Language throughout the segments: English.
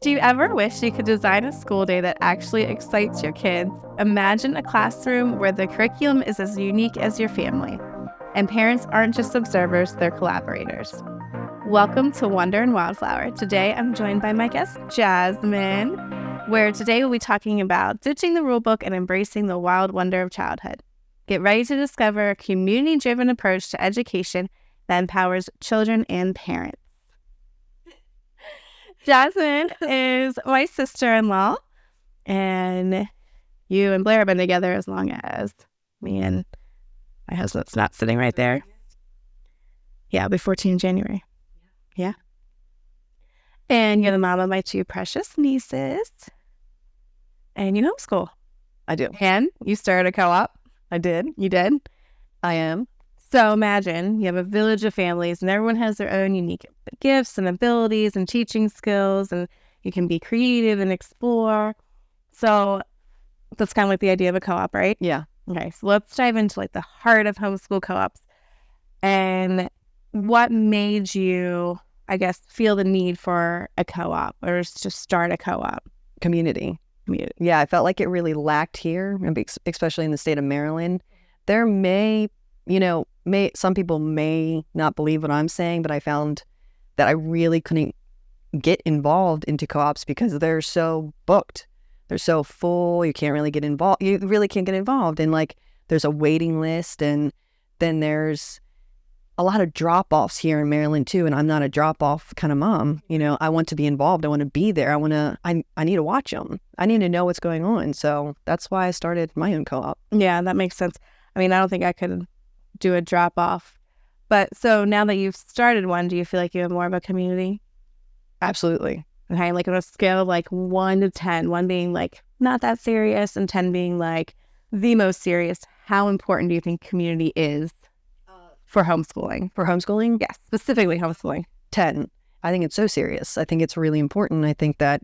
Do you ever wish you could design a school day that actually excites your kids? Imagine a classroom where the curriculum is as unique as your family, and parents aren't just observers, they're collaborators. Welcome to Wonder and Wildflower. Today I'm joined by my guest, Jasmine, where today we'll be talking about ditching the rulebook and embracing the wild wonder of childhood. Get ready to discover a community-driven approach to education that empowers children and parents. Jasmine is my sister-in-law, and you and Blair have been together as long as me and my husband's not sitting right there. Yeah, it'll be 14 in January. Yeah. And you're the mom of my two precious nieces, and you homeschool. I do. And you started a co-op. I did. You did? I am. So imagine you have a village of families and everyone has their own unique gifts and abilities and teaching skills, and you can be creative and explore. So that's kind of like the idea of a co-op, right? Yeah. Okay, so let's dive into like the heart of homeschool co-ops and what made you, I guess, feel the need for a co-op or to start a co-op? Community. Yeah, I felt like it really lacked here, especially in the state of Maryland. There may some people may not believe what I'm saying, but I found that I really couldn't get involved into co-ops because they're so booked. They're so full. You can't really get involved. You really can't get involved. And like, there's a waiting list, and then there's a lot of drop-offs here in Maryland too. And I'm not a drop-off kind of mom. I want to be involved. I want to be there. I need to watch them. I need to know what's going on. So that's why I started my own co-op. Yeah, that makes sense. I mean, I don't think I could do a drop off. But so now that you've started one, do you feel like you have more of a community? Absolutely. Okay, like on a scale of like 1 to 10, 1 being like not that serious and 10 being like the most serious, how important do you think community is for homeschooling? For homeschooling? Yes, specifically homeschooling. 10. I think it's so serious. I think it's really important. I think that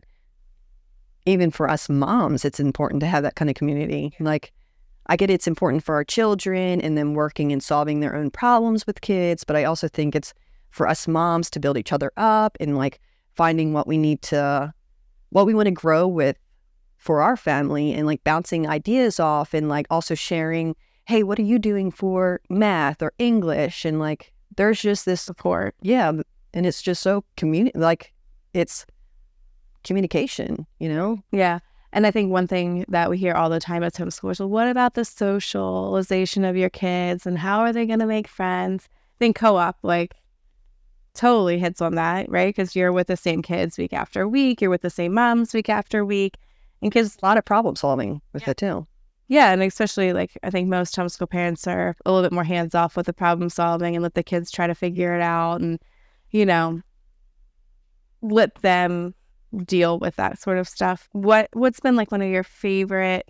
even for us moms, it's important to have that kind of community. Like, I get it's important for our children and them working and solving their own problems with kids, but I also think it's for us moms to build each other up and like finding what we want to grow with for our family, and like bouncing ideas off, and like also sharing, hey, what are you doing for math or English? And like, there's just this support. Yeah. And it's just so it's communication, Yeah. And I think one thing that we hear all the time as homeschoolers, well, what about the socialization of your kids and how are they going to make friends? I think co-op like totally hits on that, right? Because you're with the same kids week after week. You're with the same moms week after week. And kids, a lot of problem solving with it too. Yeah. And especially like I think most homeschool parents are a little bit more hands off with the problem solving and let the kids try to figure it out and, let them deal with that sort of stuff. What's been like one of your favorite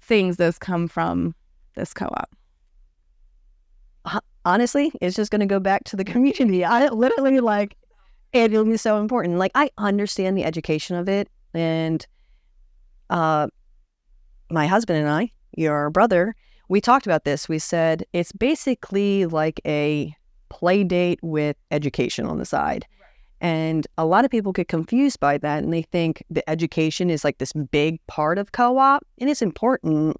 things that's come from this co-op? Honestly, it's just going to go back to the community. I literally it'll be so important. Like, I understand the education of it, and my husband and I, your brother, we talked about this. We said it's basically like a play date with education on the side. And a lot of people get confused by that, and they think the education is like this big part of co-op, and it's important,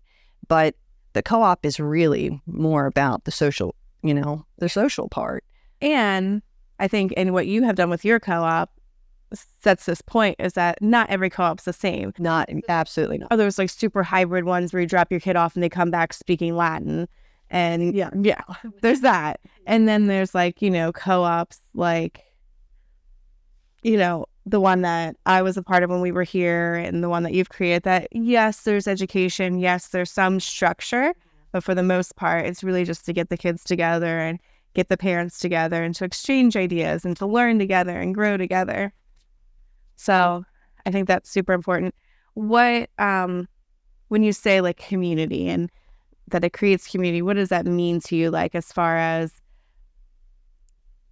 but the co-op is really more about the social, the social part. And I think, and what you have done with your co-op sets this point, is that not every co-op's the same. Absolutely not. Oh, there's like super hybrid ones where you drop your kid off and they come back speaking Latin. And yeah, there's that. And then there's like, co-ops like, the one that I was a part of when we were here and the one that you've created, that yes, there's education. Yes, there's some structure, but for the most part, it's really just to get the kids together and get the parents together and to exchange ideas and to learn together and grow together. So I think that's super important. What, when you say like community and that it creates community, what does that mean to you? Like, as far as,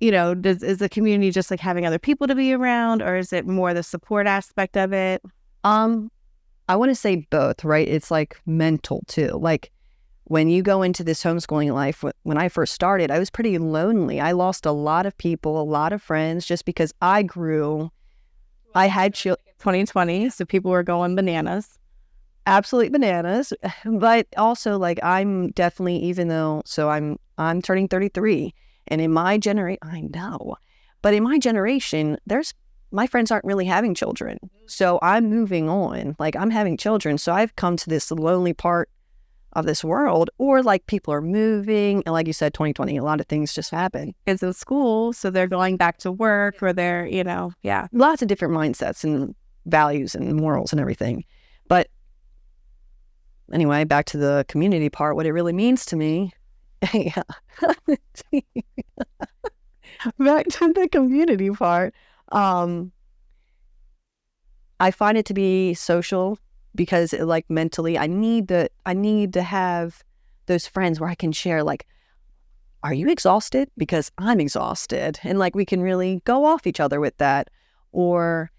is the community just like having other people to be around, or is it more the support aspect of it? I want to say both, right? It's like mental too. Like, when you go into this homeschooling life, when I first started, I was pretty lonely. I lost a lot of people, a lot of friends, just because I grew I had 2020, so people were going bananas. absolute bananas, but also like I'm definitely, even though, so I'm turning 33, and in my generation, I know, but in my generation, my friends aren't really having children, so I'm moving on. Like I'm having children, so I've come to this lonely part of this world, or like people are moving, and like you said, 2020, a lot of things just happen. Kids in school, so they're going back to work, or they're, Lots of different mindsets and values and morals and everything. But anyway, back to the community part, what it really means to me. Yeah. Back to the community part. I find it to be social because like mentally, I need to have those friends where I can share, like, are you exhausted? Because I'm exhausted. And like we can really go off each other with that. Or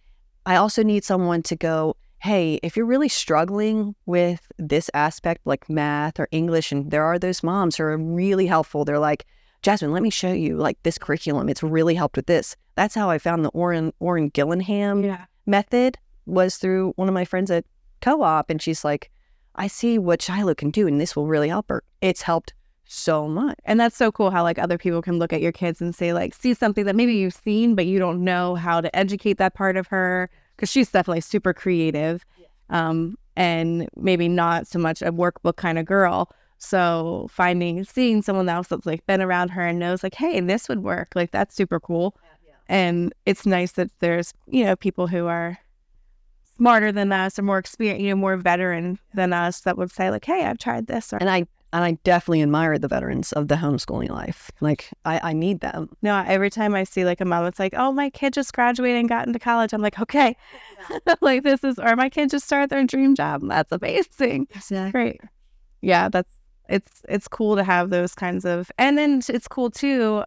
I also need someone to go, hey, if you're really struggling with this aspect like math or English, and there are those moms who are really helpful. They're like, Jasmine, let me show you like this curriculum. It's really helped with this. That's how I found the Orrin Gillingham method, was through one of my friends at co-op. And she's like, I see what Shiloh can do, and this will really help her. It's helped so much. And that's so cool how like other people can look at your kids and say like, see something that maybe you've seen, but you don't know how to educate that part of her, because she's definitely super creative, and maybe not so much a workbook kind of girl. So seeing someone else that's like been around her and knows like, hey, this would work, like that's super cool. And it's nice that there's, people who are smarter than us or more experienced, more veteran than us that would say like, hey, I've tried this. And I definitely admire the veterans of the homeschooling life. Like I need them. No, every time I see like a mom, it's like, oh, my kid just graduated and got into college. I'm like, okay, like or my kid just started their dream job. That's amazing. Exactly. Great. Yeah, it's cool to have those kinds of, and then it's cool too.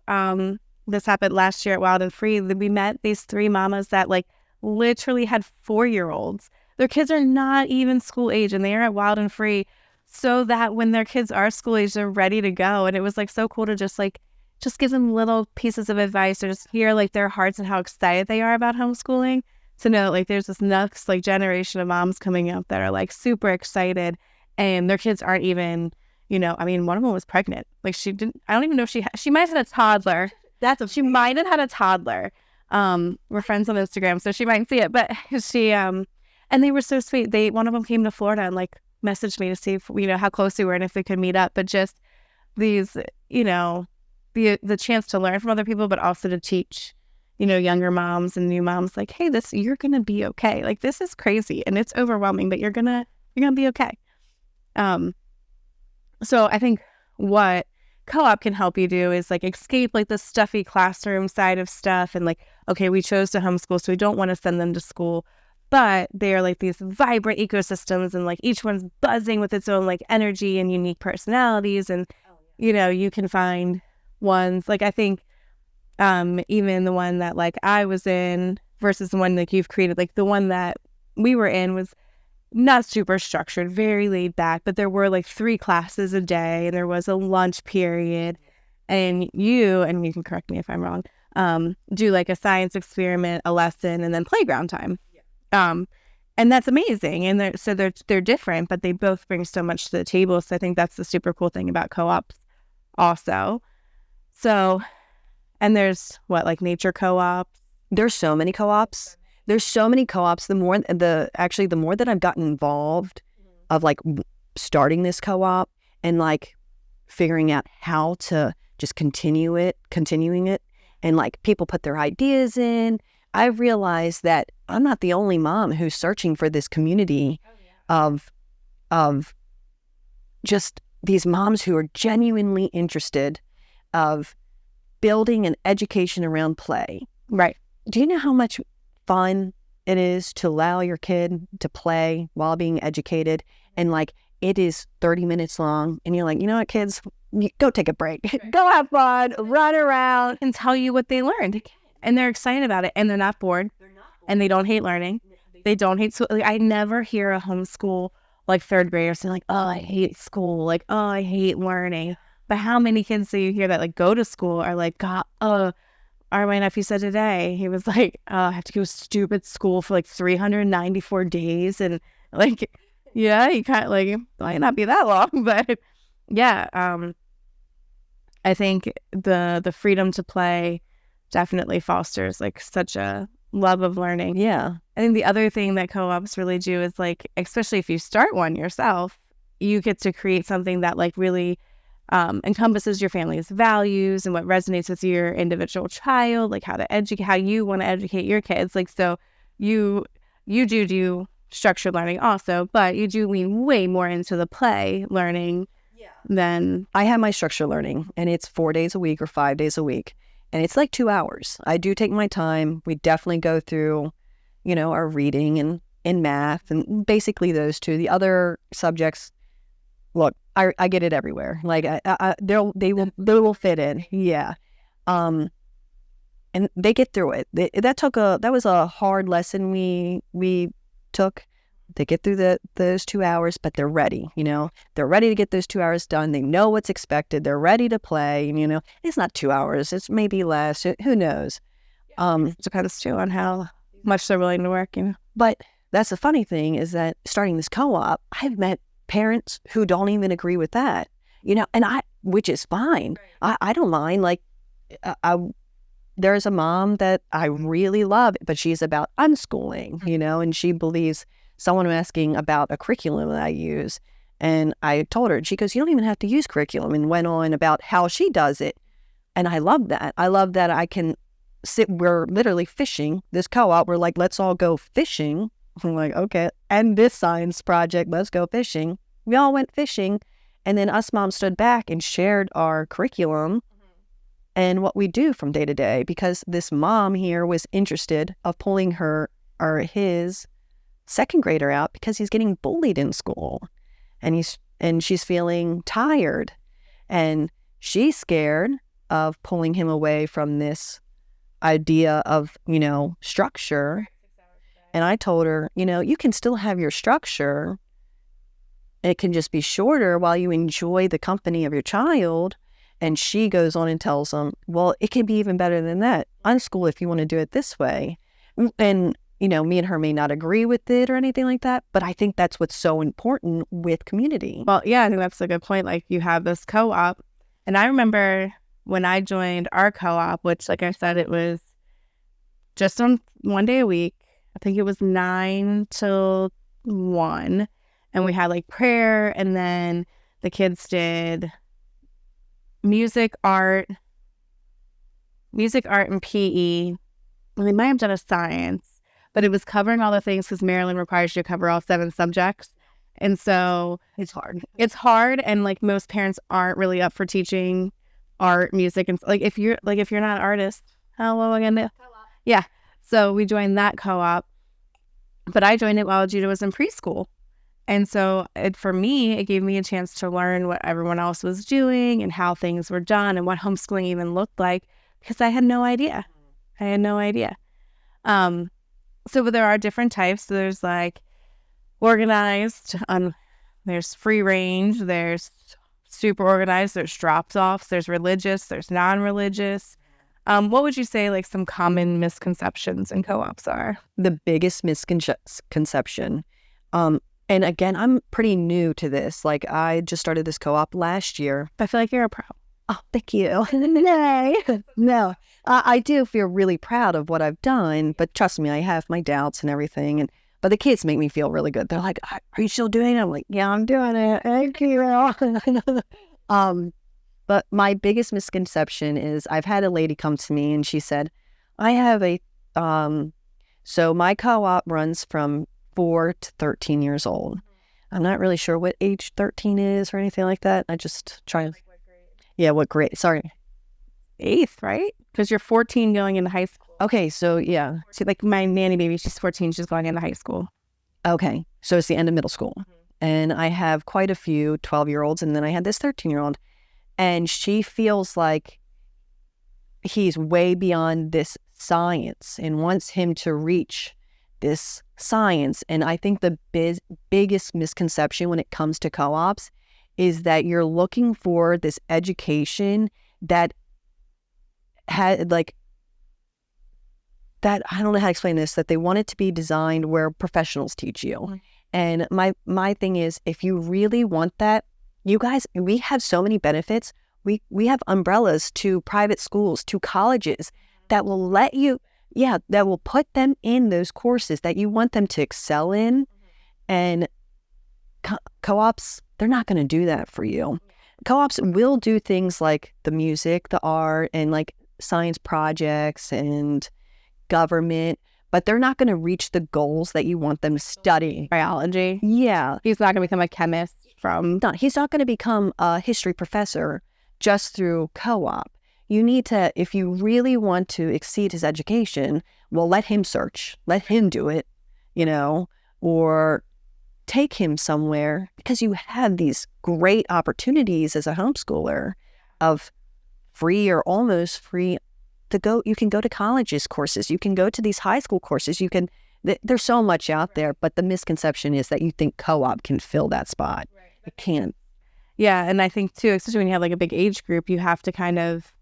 This happened last year at Wild and Free. We met these 3 mamas that like literally had 4-year-olds. Their kids are not even school age, and they are at Wild and Free, so that when their kids are school age, they're ready to go. And it was like so cool to just give them little pieces of advice, or just hear like their hearts and how excited they are about homeschooling, to know like there's this next like generation of moms coming up that are like super excited, and their kids aren't even, I mean, one of them was pregnant. Like I don't even know if she might have had a toddler. She might have had a toddler. We're friends on Instagram, so she might see it, but she, and they were so sweet. One of them came to Florida and like messaged me to see if, how close we were and if we could meet up. But just these, the chance to learn from other people, but also to teach, younger moms and new moms, like, hey, you're going to be okay. Like, this is crazy and it's overwhelming, but you're going to be okay. So I think what co-op can help you do is like escape like the stuffy classroom side of stuff, and like, okay, we chose to homeschool, so we don't want to send them to school, but they are like these vibrant ecosystems, and like each one's buzzing with its own like energy and unique personalities. And you can find ones like, I think even the one that like I was in versus the one like you've created, like the one that we were in was not super structured, very laid back, but there were like 3 classes a day, and there was a lunch period, and you can correct me if I'm wrong, do like a science experiment, a lesson, and then playground time. And that's amazing. And they're different, but they both bring so much to the table. So I think that's the super cool thing about co-ops also. So, and there's like nature co-ops. There's so many co-ops. The more that I've gotten involved of like starting this co-op and like figuring out how to just continuing it, and like people put their ideas in, I realized that I'm not the only mom who's searching for this community of just these moms who are genuinely interested of building an education around play. Right. Do you know how much fun it is to allow your kid to play while being educated? And like, it is 30 minutes long, and you're like, you know what, kids, go take a break. Go have fun, run around, and tell you what they learned. And they're excited about it, and they're not bored, and they don't hate learning. They don't hate school. Like, I never hear a homeschool like 3rd grader say like, oh, I hate school, like, oh, I hate learning. But how many kids do you hear that like go to school are like, God, my nephew said today, he was like, I have to go to stupid school for like 394 days. And like, yeah, you kind of like, it might not be that long, but yeah. I think the freedom to play definitely fosters like such a love of learning. Yeah. I think the other thing that co-ops really do is like, especially if you start one yourself, you get to create something that like really encompasses your family's values and what resonates with your individual child, like how you want to educate your kids. Like, so you do structured learning also, but you do lean way more into the play learning than I have my structured learning, and it's 4 days a week or 5 days a week, and it's like 2 hours. I do take my time. We definitely go through, our reading and math and basically those two. The other subjects, look, I get it everywhere. Like they will fit in. Yeah. And they get through it. That was a hard lesson we took. They get through those 2 hours, but they're ready. They're ready to get those 2 hours done. They know what's expected. They're ready to play. And, it's not 2 hours. It's maybe less. Who knows? Depends too on how much they're willing to work. But that's the funny thing is that starting this co-op, I've met parents who don't even agree with that, which is fine. I don't mind. Like, there's a mom that I really love, but she's about unschooling, and she believes someone asking about a curriculum that I use. And I told her, and she goes, you don't even have to use curriculum, and went on about how she does it. And I love that. I love that I can we're literally fishing this co-op. We're like, let's all go fishing. I'm like, okay. And this science project, let's go fishing. We all went fishing. And then us moms stood back and shared our curriculum and what we do from day to day, because this mom here was interested of pulling his second grader out because he's getting bullied in school, and she's feeling tired, and she's scared of pulling him away from this idea of, structure. And I told her, you can still have your structure. It can just be shorter while you enjoy the company of your child. And she goes on and tells them, well, it can be even better than that. Unschool if you want to do it this way. And, me and her may not agree with it or anything like that, but I think that's what's so important with community. Well, yeah, I think that's a good point. Like, you have this co-op. And I remember when I joined our co-op, which, like I said, it was just on 1 day a week. I think it was 9 till 1. And we had like prayer, and then the kids did music, art, and PE. And they might have done a science, but it was covering all the things because Maryland requires you to cover all 7 subjects. And so it's hard. It's hard, and like most parents aren't really up for teaching art, music, and like if you're not an artist, hello again. Yeah. So we joined that co-op, but I joined it while Judah was in preschool. And so for me, it gave me a chance to learn what everyone else was doing and how things were done and what homeschooling even looked like, because I had no idea. So there are different types. So there's like organized, there's free range, there's super organized, there's drops-offs, there's religious, there's non-religious. What would you say like some common misconceptions in co-ops are? The biggest misconception, and again, I'm pretty new to this. Like, I just started this co-op last year. I feel like you're a pro. Oh, thank you. No, I do feel really proud of what I've done, but trust me, I have my doubts and everything. But the kids make me feel really good. They're like, "Are you still doing it?" I'm like, "Yeah, I'm doing it. Thank you." But my biggest misconception is I've had a lady come to me and she said, "I have so my co-op runs from 4 to 13 years old. I'm not really sure what age 13 is or anything like that. I just try and... Yeah, what grade? Sorry. 8th, right? Because you're 14 going into high school. Okay, so yeah. So like my nanny baby, she's 14, she's going into high school. Okay, so it's the end of middle school. And I have quite a few 12-year-olds, and then I had this 13-year-old. And she feels like he's way beyond this science and wants him to reach this science. And I think the biggest misconception when it comes to co-ops is that you're looking for this education that had like that, I don't know how to explain this, that they want it to be designed where professionals teach you. Mm-hmm. And my thing is, if you really want that, you guys, we have so many benefits. We have umbrellas to private schools, to colleges that will let you, that will put them in those courses that you want them to excel in. And co-ops, they're not going to do that for you. Co-ops will do things like the music, the art, and like science projects and government, but they're not going to reach the goals that you want them to study. Biology. Yeah. He's not going to become a chemist from... No, he's not going to become a history professor just through co-op. You need to, if you really want to exceed his education, well, let him search. Let him do it, or take him somewhere, because you have these great opportunities as a homeschooler of free or almost free to go. You can go to colleges courses. You can go to these high school courses. There's so much out there, but the misconception is that you think co-op can fill that spot. It can't. Yeah, and I think too, especially when you have like a big age group, you have to kind of,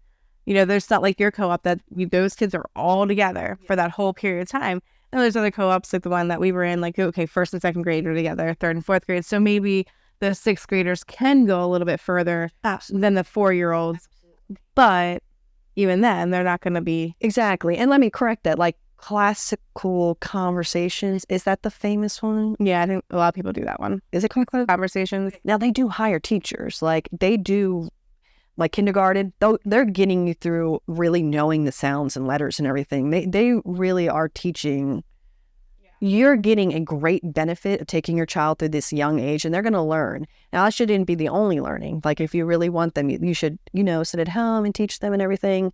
there's not like your co-op that those kids are all together for that whole period of time. And there's other co-ops like the one that we were in, like, okay, first and second grade are together, third and fourth grade. So maybe the sixth graders can go a little bit further than the 4-year-olds. But even then, they're not going to be. Exactly. And let me correct that. Like classical conversations, is that the famous one? Yeah, I think a lot of people do that one. Is it classical conversations? Now they do hire teachers. Like they do, like kindergarten, they're getting you through really knowing the sounds and letters and everything. They really are teaching. You're getting a great benefit of taking your child through this young age, and they're going to learn. Now, that shouldn't be the only learning. Like if you really want them, you should, sit at home and teach them and everything.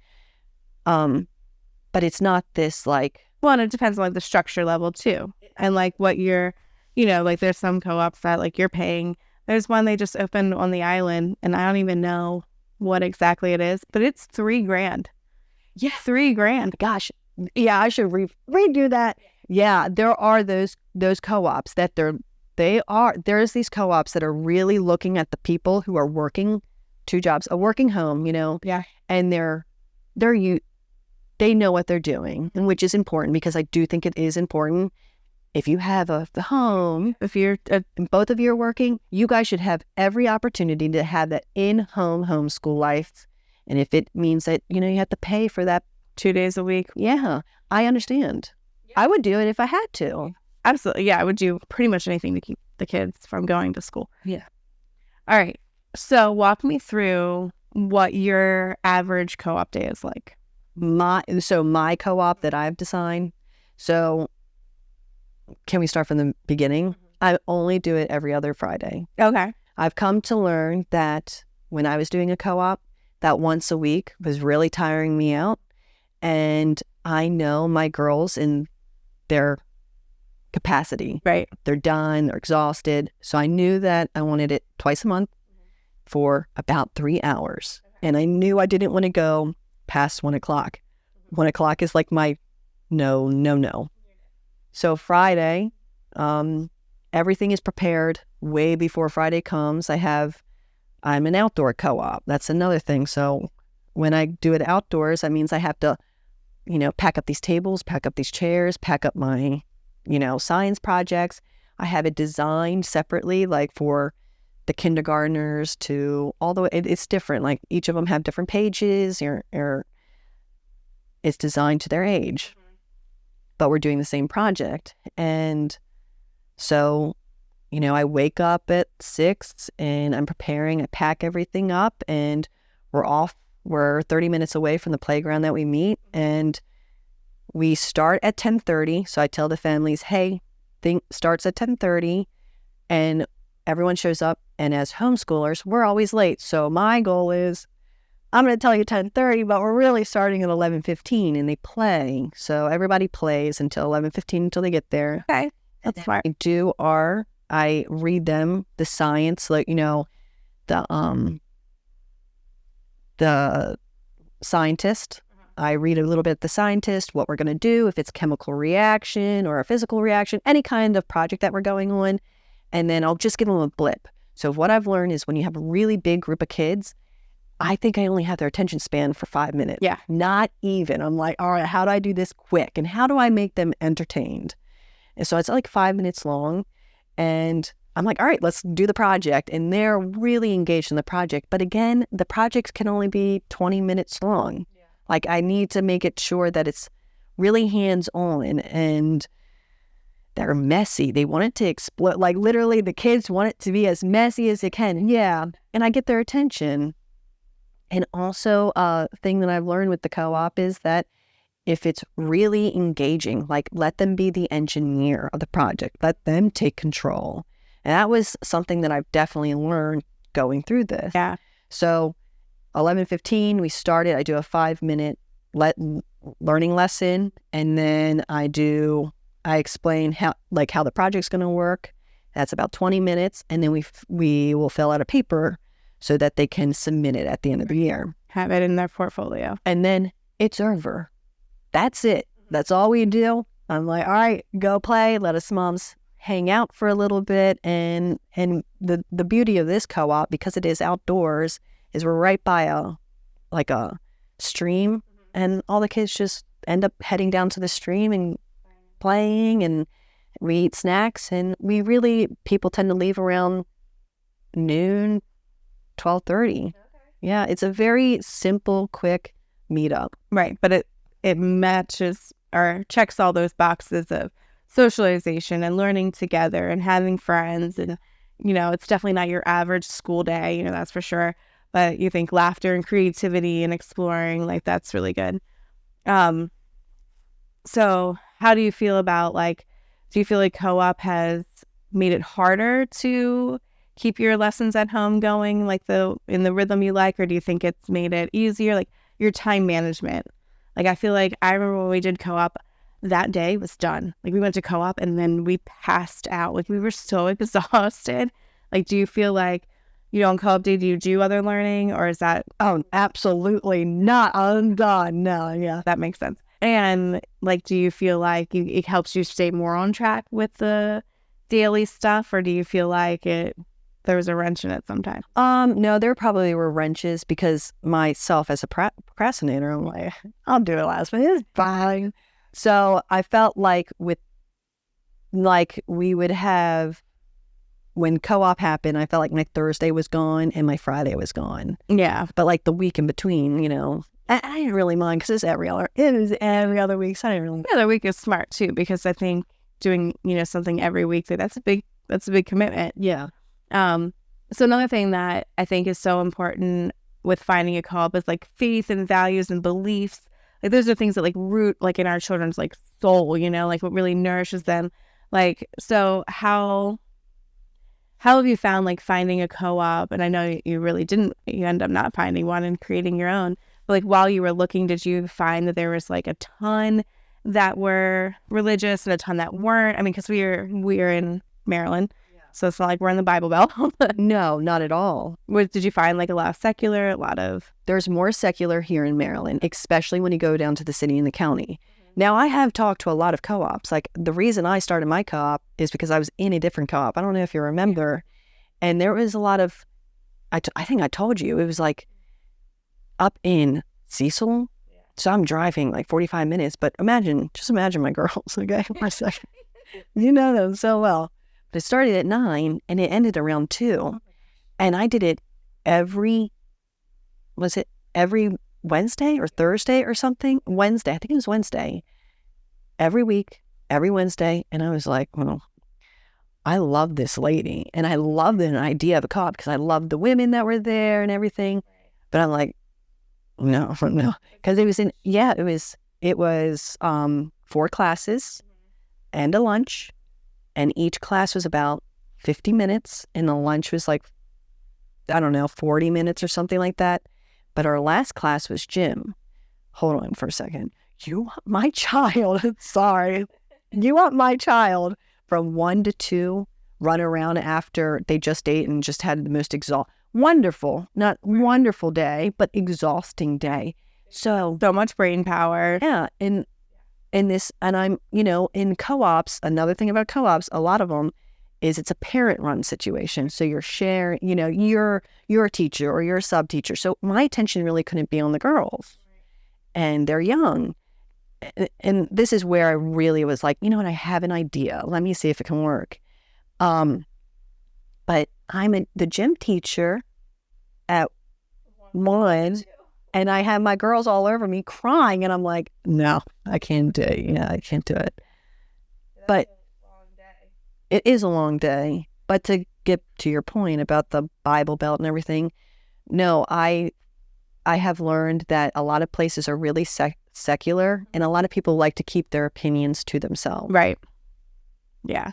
But it's not this like... Well, and it depends on like the structure level too. And like what you're, like there's some co-ops that like you're paying. There's one they just opened on the island, and I don't even know what exactly it is, but it's $3,000. Yeah, $3,000. Gosh, yeah, I should redo that. Yeah, there are those co-ops that there's these co-ops that are really looking at the people who are working 2 jobs, a working home, Yeah. And they know what they're doing, and which is important, because I do think it is important. If you have the home, if you're both of you are working, you guys should have every opportunity to have that in-home homeschool life. And if it means that, you have to pay for that 2 days a week. Yeah, I understand. Yeah. I would do it if I had to. Absolutely. Yeah, I would do pretty much anything to keep the kids from going to school. Yeah. All right. So walk me through what your average co-op day is like. My co-op that I've designed. So can we start from the beginning? I only do it every other Friday. Okay. I've come to learn that when I was doing a co-op, that once a week was really tiring me out. And I know my girls in their capacity. Right. They're done, they're exhausted. So I knew that I wanted it twice a month for about 3 hours. And I knew I didn't want to go past 1 o'clock. 1 o'clock is like my no. So Friday, everything is prepared way before Friday comes. I'm an outdoor co-op. That's another thing. So when I do it outdoors, that means I have to, pack up these tables, pack up these chairs, pack up my, science projects. I have it designed separately, like for the kindergartners to all the way. It's different. Like each of them have different pages, or it's designed to their age. But we're doing the same project. And so, I wake up at 6 and I'm preparing, I pack everything up, and we're off. We're 30 minutes away from the playground that we meet, and we start at 10:30. So I tell the families, hey, thing starts at 10:30, and everyone shows up. And as homeschoolers, we're always late. So my goal is, I'm going to tell you 10:30, but we're really starting at 11:15, and they play. So everybody plays until 11:15 until they get there. Okay, that's smart. I read them the science, like, the scientist. I read a little bit the scientist, what we're going to do, if it's chemical reaction or a physical reaction, any kind of project that we're going on. And then I'll just give them a blip. So what I've learned is when you have a really big group of kids, I think I only had their attention span for 5 minutes. Yeah. Not even. I'm like, all right, how do I do this quick? And how do I make them entertained? And so it's like 5 minutes long. And I'm like, all right, let's do the project. And they're really engaged in the project. But again, the projects can only be 20 minutes long. Yeah. Like I need to make it sure that it's really hands-on and they're messy. They want it to explode. Like literally the kids want it to be as messy as it can. Yeah. And I get their attention. And also a thing that I've learned with the co-op is that if it's really engaging, like let them be the engineer of the project, let them take control. And that was something that I've definitely learned going through this. Yeah. So 11:15, we started, I do a 5-minute learning lesson. And then I explain how the project's going to work. That's about 20 minutes. And then we will fill out a paper so that they can submit it at the end of the year. Have it in their portfolio. And then it's over. That's it. That's all we do. I'm like, all right, go play. Let us moms hang out for a little bit. And the beauty of this co-op, because it is outdoors, is we're right by a stream. And all the kids just end up heading down to the stream and playing, and we eat snacks. And people tend to leave around noon, 12:30. Okay. Yeah, it's a very simple, quick meetup. Right, but it matches or checks all those boxes of socialization and learning together and having friends. And, it's definitely not your average school day, that's for sure. But you think laughter and creativity and exploring, like that's really good. So how do you feel about do you feel like co-op has made it harder to keep your lessons at home going in the rhythm you like, or do you think it's made it easier, like your time management? Like I feel like I remember when we did co-op, that day was done. Like we went to co-op and then we passed out. Like we were so exhausted. Like do you feel like, on co-op day, do you do other learning, or is that? Oh, absolutely not. I'm done. No, yeah. That makes sense. And do you feel like it helps you stay more on track with the daily stuff, or do you feel like there was a wrench in it sometimes? No, there probably were wrenches because myself as a procrastinator, I'm like, I'll do it last minute. It's fine. So I felt like we would have, when co-op happened, I felt like my Thursday was gone and my Friday was gone. Yeah. But the week in between, I didn't really mind because it is every other week. So I didn't really. The other week is smart too, because I think doing, something every week, that's a big commitment. Yeah. So another thing that I think is so important with finding a co-op is faith and values and beliefs. Those are things that root in our children's soul, what really nourishes them. So how have you found finding a co-op? And I know you really didn't, you end up not finding one and creating your own. But while you were looking, did you find that there was a ton that were religious and a ton that weren't? I mean, because we are in Maryland. So it's not like we're in the Bible Belt. No, not at all. Did you find a lot of secular, a lot of? There's more secular here in Maryland, especially when you go down to the city and the county. Now, I have talked to a lot of co-ops. The reason I started my co-op is because I was in a different co-op. I don't know if you remember. And there was a lot of, I think I told you, it was up in Cecil. Yeah. So I'm driving 45 minutes. But just imagine my girls, okay? For a second. You know them so well. But it started at 9 and it ended around 2. And I did it every Wednesday or Thursday or something? Wednesday. I think it was Wednesday. Every week, every Wednesday. And I was like, well, I love this lady. And I love the idea of a co-op because I loved the women that were there and everything. But I'm like, no. Because it was 4 classes and a lunch. And each class was about 50 minutes. And the lunch was 40 minutes or something like that. But our last class was gym. Hold on for a second. You want my child, sorry. You want my child from 1 to 2 run around after they just ate and just had the most wonderful day, but exhausting day. So much brain power. Yeah. And I'm, in co-ops, another thing about co-ops, a lot of them, is it's a parent-run situation. So you're sharing, you're a teacher or you're a sub-teacher. So my attention really couldn't be on the girls. And they're young. And this is where I really was like, you know what, I have an idea. Let me see if it can work. But I'm the gym teacher at 1, and I have my girls all over me crying, and I'm like, no, I can't do it. Yeah, I can't do it. But it is a long day. But to get to your point about the Bible Belt and everything, no, I have learned that a lot of places are really secular, and a lot of people like to keep their opinions to themselves. Right. Yeah.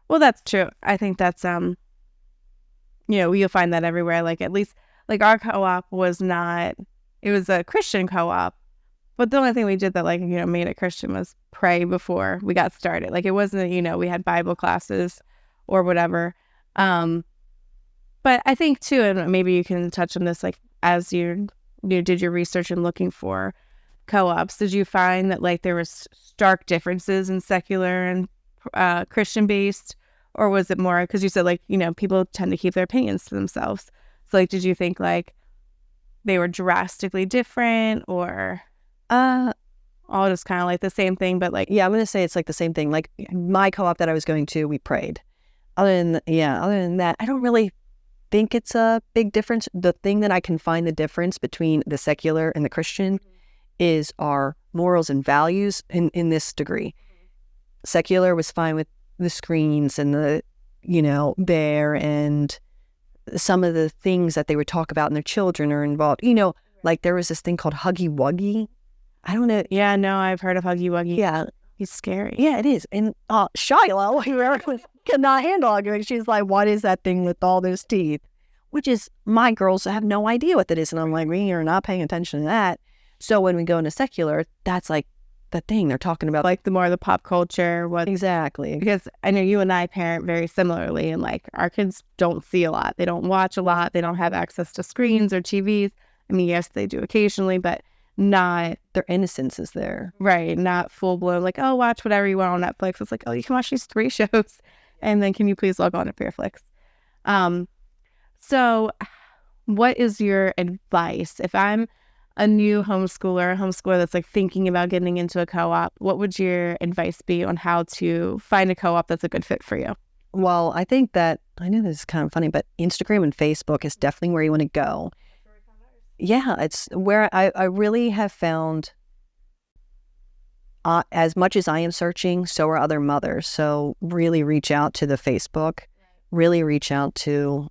Well, that's true. I think that's you'll find that everywhere. Like, at least, like, our co-op was not, it was a Christian co-op, but the only thing we did that, like, made it Christian was pray before we got started. Like, it wasn't, we had Bible classes or whatever. But I think too, and maybe you can touch on this, like, as you did your research and looking for co-ops, did you find that, like, there was stark differences in secular and Christian based? Or was it more, because you said, like, people tend to keep their opinions to themselves. So, like, did you think, like, they were drastically different, or all just kind of like the same thing, but like... Yeah, I'm going to say it's like the same thing. Like, my co-op that I was going to, we prayed. Other than that, I don't really think it's a big difference. The thing that I can find the difference between the secular and the Christian is our morals and values in this degree. Secular was fine with the screens and the, there, and some of the things that they would talk about and their children are involved. Like, there was this thing called Huggy Wuggy. I don't know. Yeah, no, I've heard of Huggy Wuggy. Yeah. He's scary. Yeah, it is. And Shiloh, who cannot handle it, she's like, what is that thing with all those teeth? Which is, my girls have no idea what that is. And I'm like, we are not paying attention to that. So when we go into secular, that's like the thing they're talking about. Like, the more the pop culture. Exactly. Because I know you and I parent very similarly, and, like, our kids don't see a lot. They don't watch a lot. They don't have access to screens or TVs. I mean, yes, they do occasionally, but not... Their innocence is there. Right. Not full-blown, like, oh, watch whatever you want on Netflix. It's like, oh, you can watch these 3 shows, and then can you please log on to Fairflix? So what is your advice? If I'm a new homeschooler that's, like, thinking about getting into a co-op, what would your advice be on how to find a co-op that's a good fit for you? Well, I think that, I know this is kind of funny, but Instagram and Facebook is definitely where you want to go. Yeah, it's where I really have found, as much as I am searching, so are other mothers. So really reach out to the Facebook, really reach out to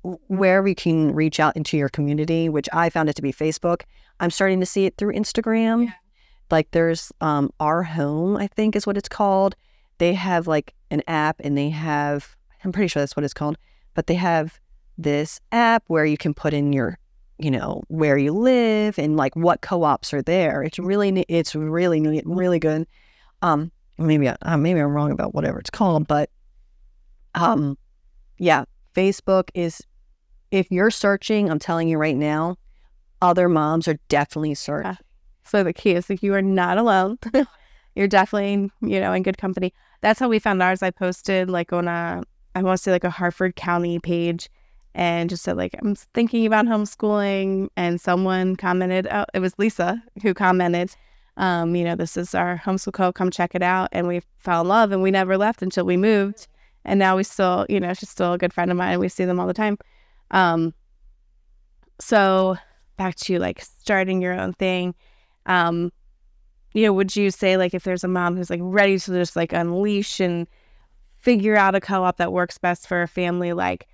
where we can reach out into your community, which I found it to be Facebook. I'm starting to see it through Instagram. Yeah. Like, there's Our Home, I think is what it's called. They have, like, an app, and they have, I'm pretty sure that's what it's called, but they have this app where you can put in your, where you live and, like, what co-ops are there. It's really really good. Maybe I'm wrong about whatever it's called, but yeah, Facebook is, if you're searching, I'm telling you right now, other moms are definitely searching. So the key is, like, you are not alone. You're definitely, in good company. That's how we found ours. I posted, like, on I want to say, like, a Harford County page, and just said, like, I'm thinking about homeschooling, and someone commented, oh, it was Lisa who commented, this is our homeschool co, come check it out. And we fell in love, and we never left until we moved. And now we still, she's still a good friend of mine, and we see them all the time. So back to, like, starting your own thing. Would you say, like, if there's a mom who's, like, ready to just, like, unleash and figure out a co-op that works best for a family, like,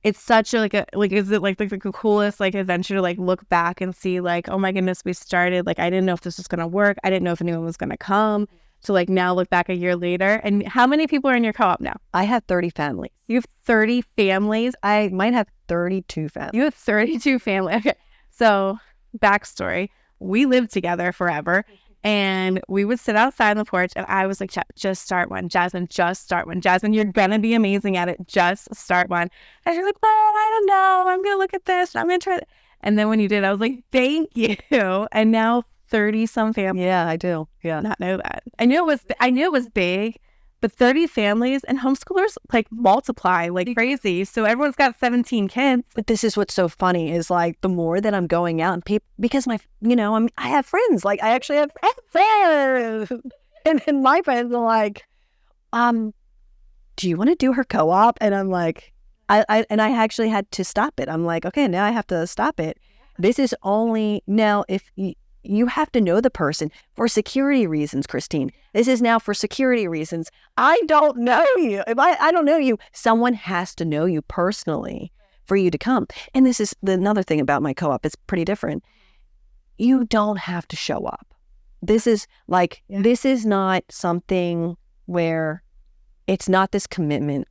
it's such a, is it, like, the coolest, like, adventure to, like, look back and see, like, oh my goodness, we started, like, I didn't know if this was going to work. I didn't know if anyone was going to come. To, like, now look back a year later. And how many people are in your co-op now? I have 30 families. You have 30 families? I might have 32 families. You have 32 families. Okay. So, backstory. We lived together forever. And we would sit outside on the porch, and I was like, just start one. Jasmine, just start one. Jasmine, you're going to be amazing at it. Just start one. And you're like, well, I don't know. I'm going to look at this. I'm going to try it. And then when you did, I was like, thank you. And now 30 some families. Yeah, I do. Yeah. Not know that. I knew it was big, But 30 families and homeschoolers like multiply like crazy. So everyone's got 17 kids. But this is what's so funny is like the more that I'm going out and people, because I have friends, like I actually have friends. And then my friends are like, do you want to do her co-op? And I'm like, I actually had to stop it. I'm like, okay, now I have to stop it. This is only now if you have to know the person for security reasons, Christine. This is now for security reasons. I don't know you. If I don't know you, someone has to know you personally for you to come. And this is another thing about my co-op. It's pretty different. You don't have to show up. This is this is not something where it's not this commitment.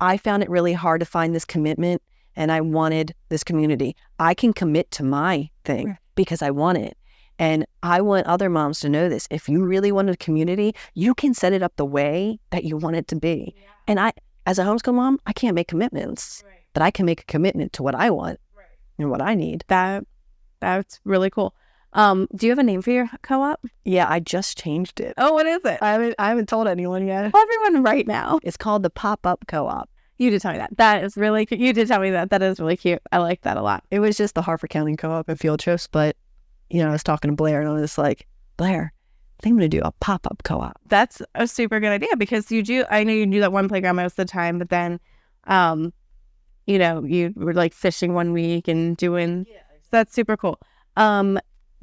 I found it really hard to find this commitment, and I wanted this community. I can commit to my thing because I want it. And I want other moms to know this. If you really want a community, you can set it up the way that you want it to be. Yeah. And I, as a homeschool mom, I can't make commitments, but I can make a commitment to what I want and what I need. That's really cool. Do you have a name for your co-op? Yeah, I just changed it. Oh, what is it? I haven't told anyone yet. Tell everyone right now. It's called the Pop-Up Co-op. You did tell me that. That is really cute. You did tell me that. That is really cute. I like that a lot. It was just the Harford County Co-op and field trips, but I was talking to Blair and I was like, Blair, I think I'm going to do a pop-up co-op. That's a super good idea because I know you do that one playground most of the time, but then, you were like fishing one week and doing, so that's super cool.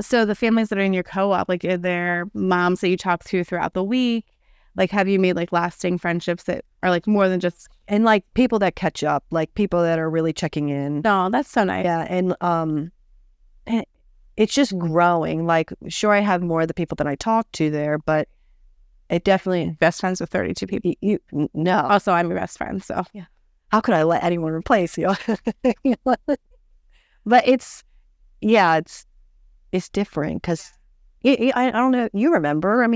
So the families that are in your co-op, like are there moms that you talk to throughout the week? Like, have you made like lasting friendships that are like more than just, and like people that catch up, like people that are really checking in. No, that's so nice. Yeah. And, it's just growing. Like, sure, I have more of the people that I talk to there, but it definitely... Best friends with 32 people. No. Also, I'm your best friend, so... Yeah. How could I let anyone replace you? But it's different because I don't know. You remember,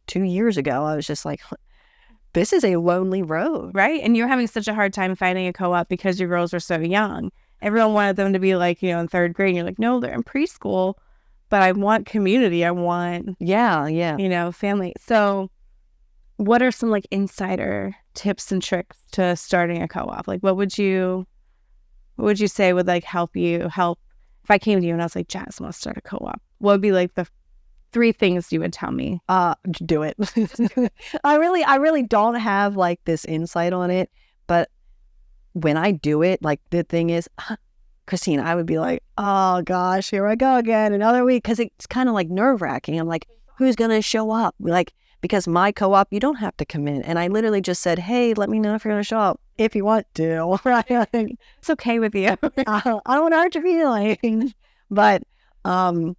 2 years ago, I was just like, this is a lonely road. Right? And you're having such a hard time finding a co-op because your girls are so young. Everyone wanted them to be like, in third grade. And you're like, no, they're in preschool, but I want community. I want, family. So what are some like insider tips and tricks to starting a co-op? Like, what would you say would like help if I came to you and I was like, Jasmine, let's start a co-op? What would be like the 3 things you would tell me? Do it. I really don't have like this insight on it, but when I do it, like the thing is, Christine, I would be like, oh gosh, here I go again, another week. Because it's kind of like nerve wracking. I'm like, who's going to show up? Like, because my co-op, you don't have to commit. And I literally just said, hey, let me know if you're going to show up if you want to. It's okay with you. I don't want to hurt your feelings. But do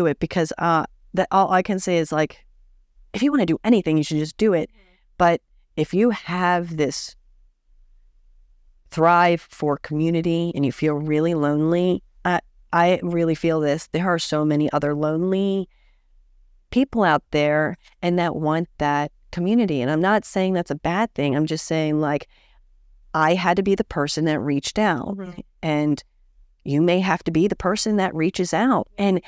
it because that all I can say is like, if you want to do anything, you should just do it. But if you have this thrive for community and you feel really lonely, I really feel this. There are so many other lonely people out there and that want that community. And I'm not saying that's a bad thing. I'm just saying like I had to be the person that reached out. And you may have to be the person that reaches out and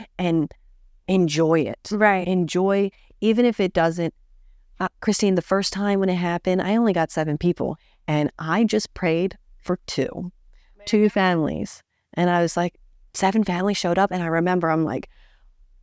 enjoy it. Right. Enjoy, even if it doesn't. Christine, the first time when it happened, I only got 7 people and I just prayed for 2 families. And I was like, 7 families showed up. And I remember I'm like,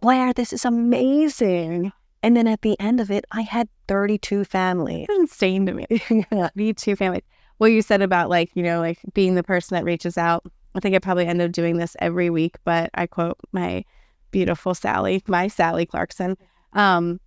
Blair, this is amazing. And then at the end of it, I had 32 families. That's insane to me. 32 families. What you said about like, like being the person that reaches out. I think I probably end up doing this every week, but I quote my beautiful Sally Clarkson. And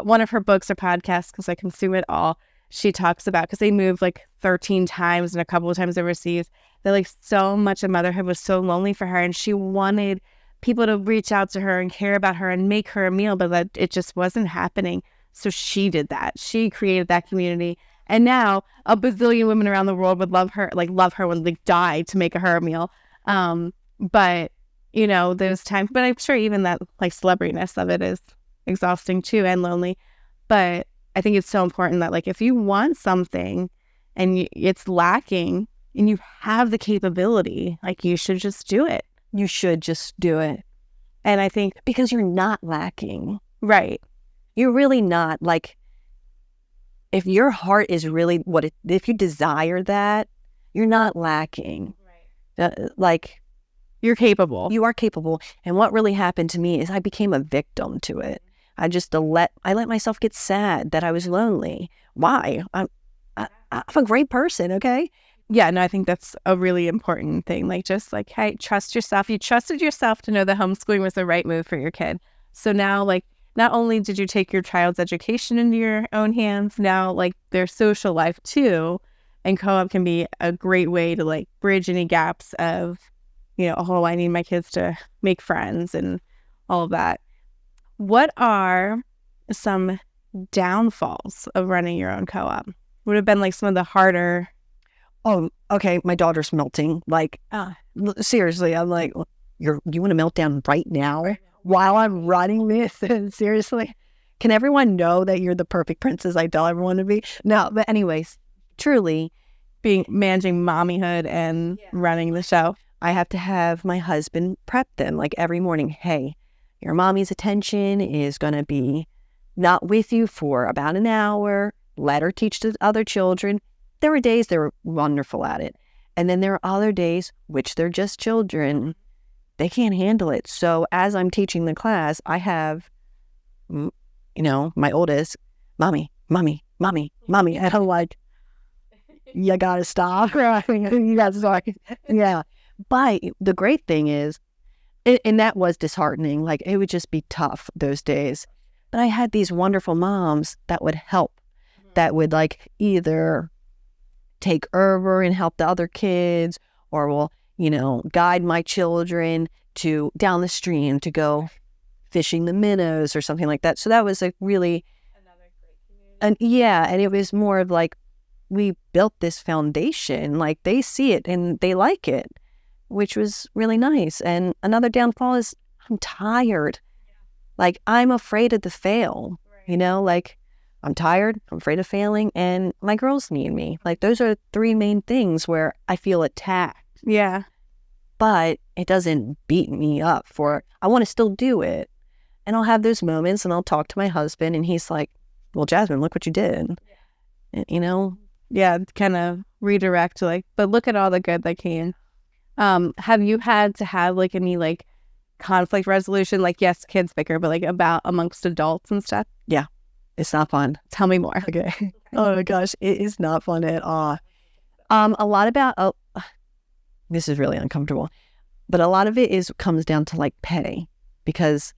one of her books or podcasts, because I consume it all, she talks about, because they moved like 13 times and a couple of times overseas, that like so much of motherhood was so lonely for her. And she wanted people to reach out to her and care about her and make her a meal, but that it just wasn't happening. So she did that. She created that community. And now a bazillion women around the world would love her would like die to make her a meal. But those times, but I'm sure even that like celebrityness of it is exhausting too and lonely. But I think it's so important that like if you want something and it's lacking and you have the capability, like you should just do it. You should just do it. And I think because you're not lacking. Right. You're really not like, if your heart is really if you desire that, you're not lacking. Like, you're capable. You are capable. And what really happened to me is I became a victim to it. I let myself get sad that I was lonely. Why? I'm a great person, okay? Yeah, no, I think that's a really important thing. Like, just like, hey, trust yourself. You trusted yourself to know that homeschooling was the right move for your kid. So now, like, not only did you take your child's education into your own hands, now, like, their social life too. And co-op can be a great way to, like, bridge any gaps of, oh, I need my kids to make friends and all of that. What are some downfalls of running your own co-op? Would have been like some of the harder. Oh, okay. My daughter's melting. Like, seriously, I'm like, you want to melt down right now while I'm running this? Seriously? Can everyone know that you're the perfect princess I tell everyone to be? No, but anyways, truly, managing mommyhood and running the show. I have to have my husband prep them like every morning. Hey, your mommy's attention is going to be not with you for about an hour. Let her teach the other children. There were days they were wonderful at it. And then there are other days, which they're just children. They can't handle it. So as I'm teaching the class, I have, my oldest, mommy. And I'm like, you gotta stop. You gotta stop. Yeah. But the great thing is, and that was disheartening. Like, it would just be tough those days. But I had these wonderful moms that would help, that would like either take over and help the other kids, or will, guide my children to down the stream to go fishing the minnows or something like that. So that was like really another great community. And it was more of like, we built this foundation, like they see it and they like it, which was really nice. And another downfall is I'm tired. Like, I'm afraid of the fail, like I'm tired, I'm afraid of failing, and my girls need me. Like, those are three main things where I feel attacked. Yeah. But it doesn't beat me up I want to still do it. And I'll have those moments and I'll talk to my husband and he's like, well, Jasmine, look what you did. And, yeah, kind of redirect to like, but look at all the good that came. Have you had to have like any like conflict resolution? Like, yes, kids bicker, but like about amongst adults and stuff? Yeah, it's not fun. Tell me more. Okay. Oh my gosh, it is not fun at all. A lot about, this is really uncomfortable, but a lot of it comes down to like pay, because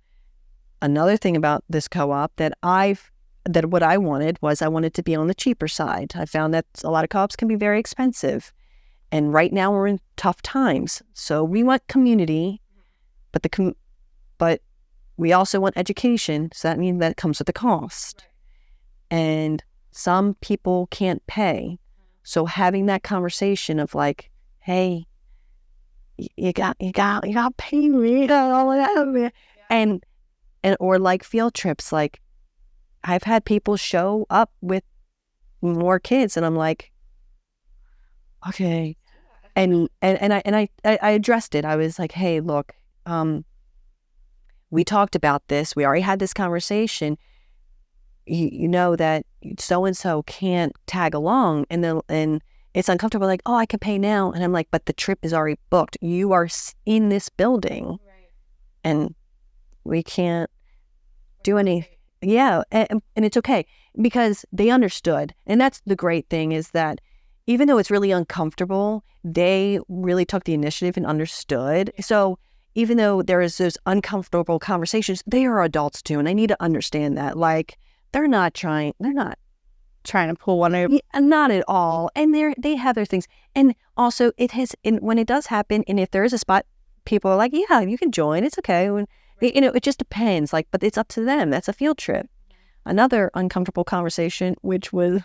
another thing about this co-op that what I wanted was I wanted to be on the cheaper side. I found that a lot of co-ops can be very expensive. And right now we're in tough times. So we want community, but we also want education. So that means that comes with a cost. And some people can't pay. So having that conversation of like, hey, you got to pay me. You got all of that. And or like field trips, like I've had people show up with more kids and I'm like, okay. And I addressed it. I was like, hey, look, we talked about this. We already had this conversation. You know that so-and-so can't tag along. And it's uncomfortable. Like, oh, I can pay now. And I'm like, but the trip is already booked. You are in this building. Right. And we can't do any. Yeah. And it's okay because they understood. And that's the great thing is that even though it's really uncomfortable, they really took the initiative and understood. So even though there is those uncomfortable conversations, they are adults too. And I need to understand that. Like, they're not trying to pull one over. Yeah, not at all. And they have their things. And also when it does happen, and if there is a spot, people are like, yeah, you can join. It's okay. When, it just depends. Like, but it's up to them. That's a field trip. Another uncomfortable conversation, which was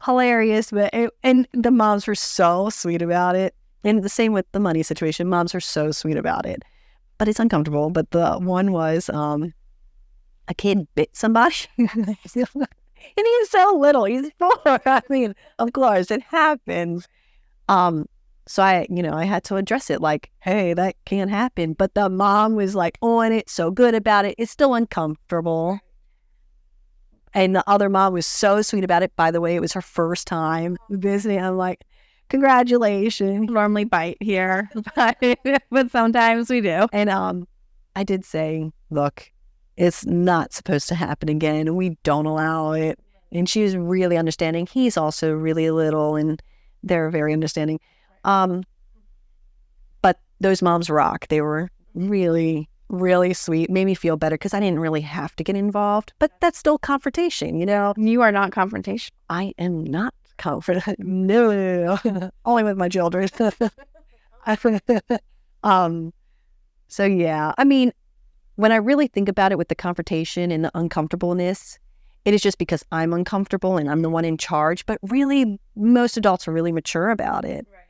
hilarious, and the moms were so sweet about it. And the same with the money situation. Moms are so sweet about it. But it's uncomfortable. But the one was a kid bit somebody. And he's so little. He's 4. I mean, of course, it happens. So I had to address it like, hey, that can't happen. But the mom was like on it, so good about it. It's still uncomfortable. And the other mom was so sweet about it. By the way, it was her first time visiting. I'm like, congratulations. Normally bite here, but sometimes we do. And I did say, look, it's not supposed to happen again. We don't allow it. And she was really understanding. He's also really little, and they're very understanding. But those moms rock. They were really, really sweet. Made me feel better because I didn't really have to get involved. But that's still confrontation, you know? You are not confrontation. I am not confrontation. No. Only with my children. So yeah, I mean, when I really think about it with the confrontation and the uncomfortableness, it is just because I'm uncomfortable and I'm the one in charge. But really, most adults are really mature about it. Right.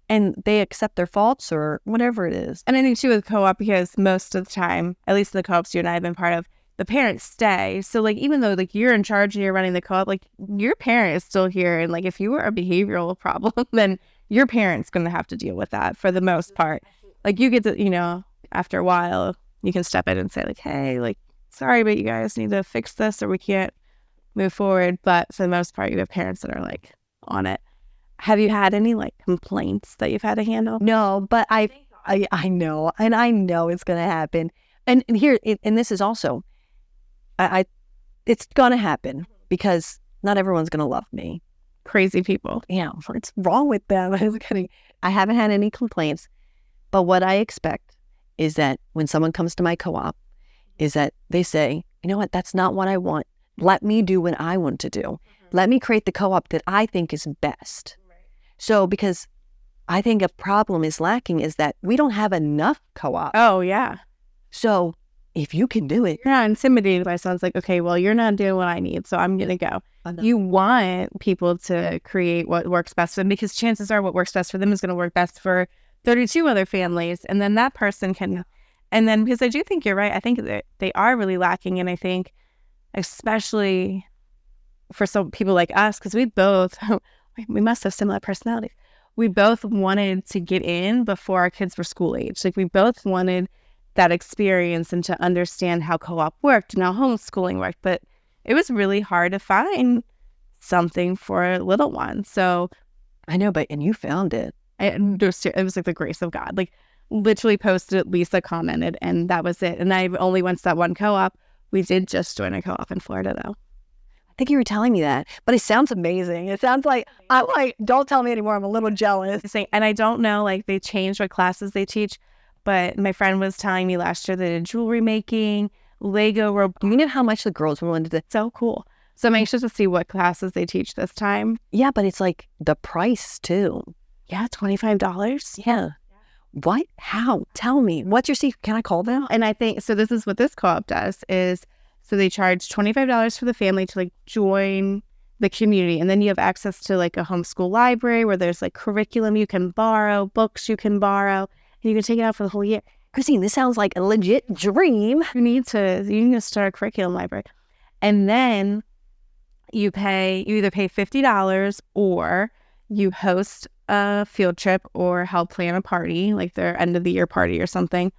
And they accept their faults or whatever it is. And I think too with co-op, because most of the time, at least in the co-ops you and I have been part of, the parents stay. So like, even though like you're in charge and you're running the co-op, like your parent is still here. And like, if you were a behavioral problem, then your parent's going to have to deal with that for the most part. Like you get to, you know, after a while, you can step in and say like, hey, like, sorry, but you guys need to fix this or we can't move forward. But for the most part, you have parents that are like on it. Have you had any like complaints that you've had to handle? No, but I know, and I know it's going to happen. And here, and this is also, it's going to happen because not everyone's going to love me. Crazy people. Yeah, what's wrong with them? I haven't had any complaints, but what I expect is that when someone comes to my co-op, is that they say, you know what, that's not what I want. Let me do what I want to do. Mm-hmm. Let me create the co-op that I think is best. Right. So because I think a problem is lacking is that we don't have enough co-op. Oh, yeah. So if you can do it. You're not intimidated by someone's like, okay, well, you're not doing what I need, so I'm going to go. You want people to create what works best for them because chances are what works best for them is going to work best for 32 other families. And then that person can, and then because I do think you're right, I think that they are really lacking. And I think especially for some people like us, because we must have similar personalities. We both wanted to get in before our kids were school age. Like we both wanted that experience and to understand how co-op worked and how homeschooling worked. But it was really hard to find something for a little one. So I know, and you found it. It was like the grace of God. Like literally posted it, Lisa commented, and that was it. And I only went to that one co-op. We did just join a co-op in Florida, though. I think you were telling me that, but it sounds amazing. It sounds like, I'm like, don't tell me anymore. I'm a little jealous. And I don't know, like they changed what classes they teach, but my friend was telling me last year they did jewelry making, Lego robotics. You know how much the girls were willing to do? So cool. So I'm anxious to see what classes they teach this time. Yeah, but it's like the price too. Yeah, $25. Yeah. What? How? Tell me. What's your secret? Can I call them? And I think, so this is what this co-op does is, so they charge $25 for the family to like join the community. And then you have access to like a homeschool library where there's like curriculum you can borrow, books you can borrow, and you can take it out for the whole year. Christine, this sounds like a legit dream. You need to start a curriculum library. And then you either pay $50 or you host a field trip or help plan a party, like their end of the year party or something.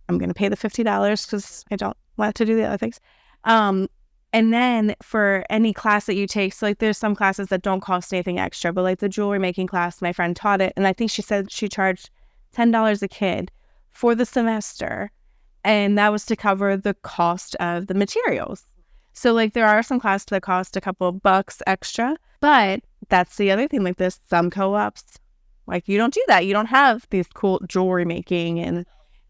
I'm going to pay the $50 because I don't want to do the other things. And then for any class that you take, so like there's some classes that don't cost anything extra, but like the jewelry making class, my friend taught it. And I think she said she charged $10 a kid for the semester. And that was to cover the cost of the materials. So like there are some classes that cost a couple of bucks extra, but that's the other thing. Like there's some co-ops, like you don't do that. You don't have these cool jewelry making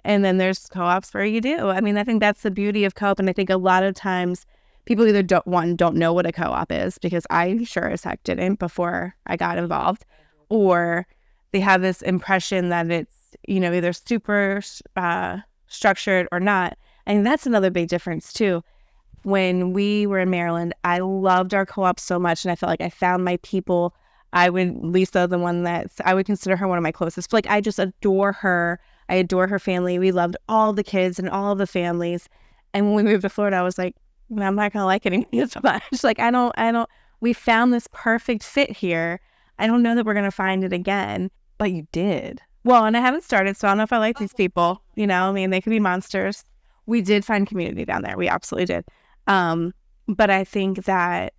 and then there's co-ops where you do. I mean, I think that's the beauty of co-op. And I think a lot of times people either don't know what a co-op is because I sure as heck didn't before I got involved, or they have this impression that it's, either super structured or not. And that's another big difference too. When we were in Maryland, I loved our co-op so much, and I felt like I found my people. Lisa, the one that I would consider her one of my closest. Like I just adore her. I adore her family. We loved all the kids and all the families. And when we moved to Florida, I was like, I'm not gonna like it as much. Like I don't. We found this perfect fit here. I don't know that we're gonna find it again. But you did. Well, and I haven't started, so I don't know if I like these people. They could be monsters. We did find community down there. We absolutely did. But I think that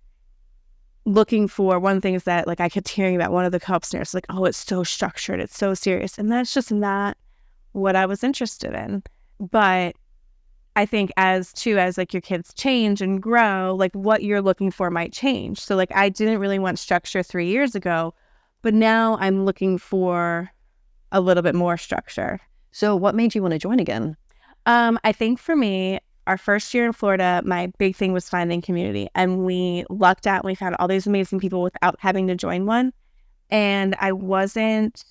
looking for one of the things that like I kept hearing about one of the co-op scenarios, like, oh, it's so structured, it's so serious. And that's just not what I was interested in. But I think as like your kids change and grow, like what you're looking for might change. So like I didn't really want structure 3 years ago, but now I'm looking for a little bit more structure. So what made you want to join again? I think for me, our first year in Florida, my big thing was finding community. And we lucked out and we found all these amazing people without having to join one. And I wasn't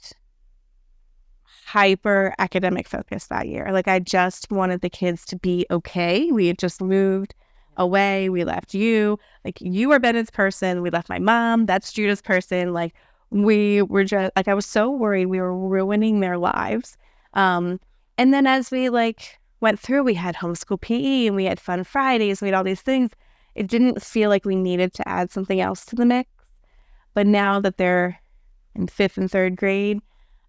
hyper academic focused that year. Like I just wanted the kids to be okay. We had just moved away. We left you. Like you were Bennett's person. We left my mom. That's Judah's person. Like we were just like, I was so worried we were ruining their lives. And then as we like went through, we had homeschool PE and we had fun Fridays. We had all these things. It didn't feel like we needed to add something else to the mix. But now that they're in 5th and 3rd grade,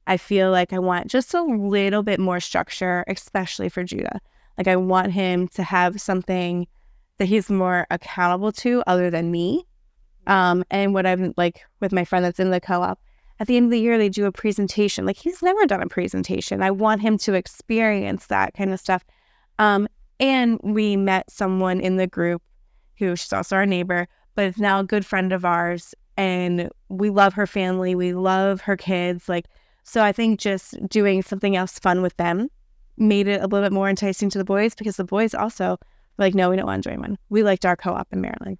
I feel like I want just a little bit more structure, especially for Judah. Like I want him to have something that he's more accountable to other than me. And what I'm like with my friend that's in the co-op, at the end of the year, they do a presentation. Like he's never done a presentation. I want him to experience that kind of stuff. And we met someone in the group who she's also our neighbor, but is now a good friend of ours. And we love her family. We love her kids. Like, so I think just doing something else fun with them made it a little bit more enticing to the boys, because the boys also were like, no, we don't want to join one. We liked our co-op in Maryland.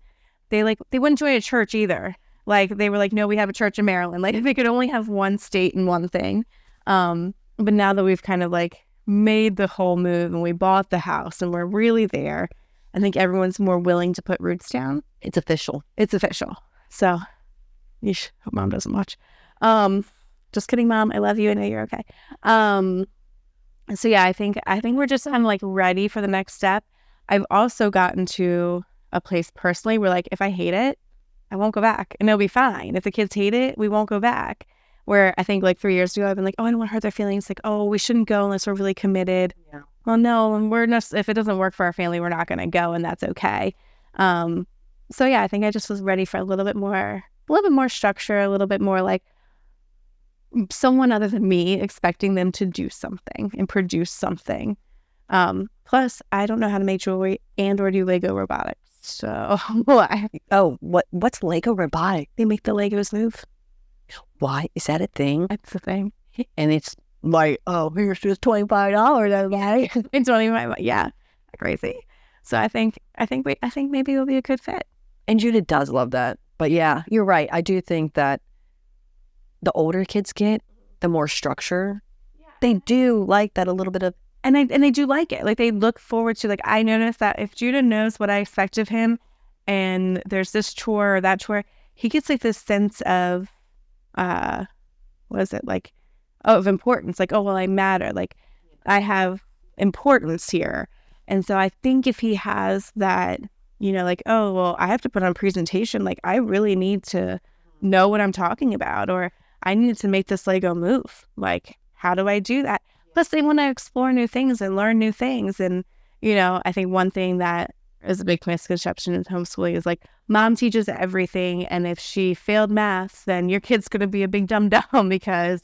They wouldn't join a church either. Like they were like, no, we have a church in Maryland. Like they could only have one state and one thing. But now that we've kind of like made the whole move and we bought the house and we're really there, I think everyone's more willing to put roots down. It's official. It's official. So, yeesh, hope mom doesn't watch. Just kidding, Mom. I love you. I know you're okay. So yeah, I think we're just kind of like ready for the next step. I've also gotten to a place personally where like if I hate it, I won't go back, and it'll be fine. If the kids hate it, we won't go back. Where I think like 3 years ago, I've been like, oh, I don't want to hurt their feelings. Like, oh, we shouldn't go unless we're really committed. Yeah. Well, no, and we're not. If it doesn't work for our family, we're not going to go, and that's okay. So yeah, I think I just was ready for a little bit more structure, a little bit more like someone other than me expecting them to do something and produce something. Plus, I don't know how to make jewelry and or do Lego robotics. So what's Lego robotics? They make the Legos move. Why is that a thing? That's the thing. And it's like, oh, here's just $25, right? It's $25. Yeah, crazy. So I think maybe it'll be a good fit. And Judah does love that. But yeah, you're right. I do think that the older kids get, the more structure. Yeah. They do like that a little bit of, and they do like it. Like they look forward to, like, I noticed that if Judah knows what I expect of him and there's this chore or that chore, he gets like this sense of, what is it? Like, of importance. Like, oh, well, I matter. Like I have importance here. And so I think if he has that, you know, like, oh, well, I have to put on a presentation. Like I really need to know what I'm talking about, or I need to make this Lego move. Like, how do I do that? Plus, they want to explore new things and learn new things. And, you know, I think one thing that is a big misconception in homeschooling is like, mom teaches everything. And if she failed math, then your kid's going to be a big dumb because,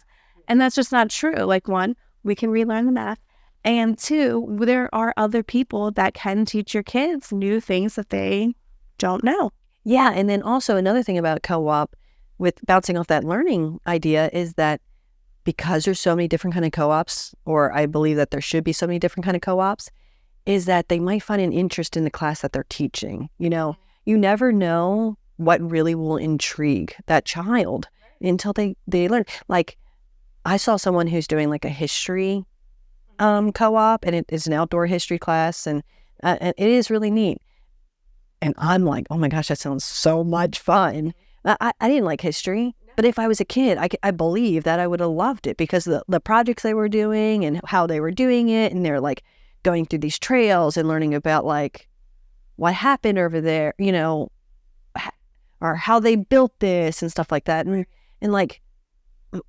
and that's just not true. Like, one, we can relearn the math. And two, there are other people that can teach your kids new things that they don't know. Yeah. And then also another thing about co-op, with bouncing off that learning idea, is that because there's so many different kind of co-ops, or I believe that there should be so many different kind of co-ops, is that they might find an interest in the class that they're teaching. You know, you never know what really will intrigue that child until they learn. Like, I saw someone who's doing like a history co-op, and it is an outdoor history class, and it is really neat. And I'm like, oh my gosh, that sounds so much fun. I didn't like history, but if I was a kid, I believe that I would have loved it, because the projects they were doing and how they were doing it, and they're like going through these trails and learning about like what happened over there, you know, or how they built this and stuff like that. And like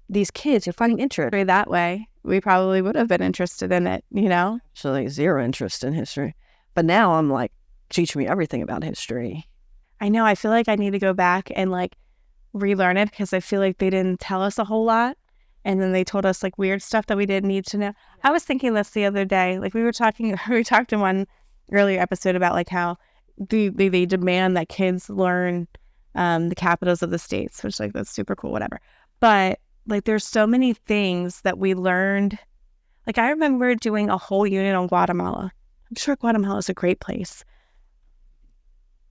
these kids are finding interest that way. We probably would have been interested in it, you know? So like zero interest in history. But now I'm like, teach me everything about history. I know. I feel like I need to go back and like relearn it because I feel like they didn't tell us a whole lot. And then they told us like weird stuff that we didn't need to know. I was thinking this the other day. Like we talked in one earlier episode about like how they demand that kids learn the capitals of the states, which like that's super cool, whatever. But like there's so many things that we learned. Like I remember doing a whole unit on Guatemala. I'm sure Guatemala is a great place.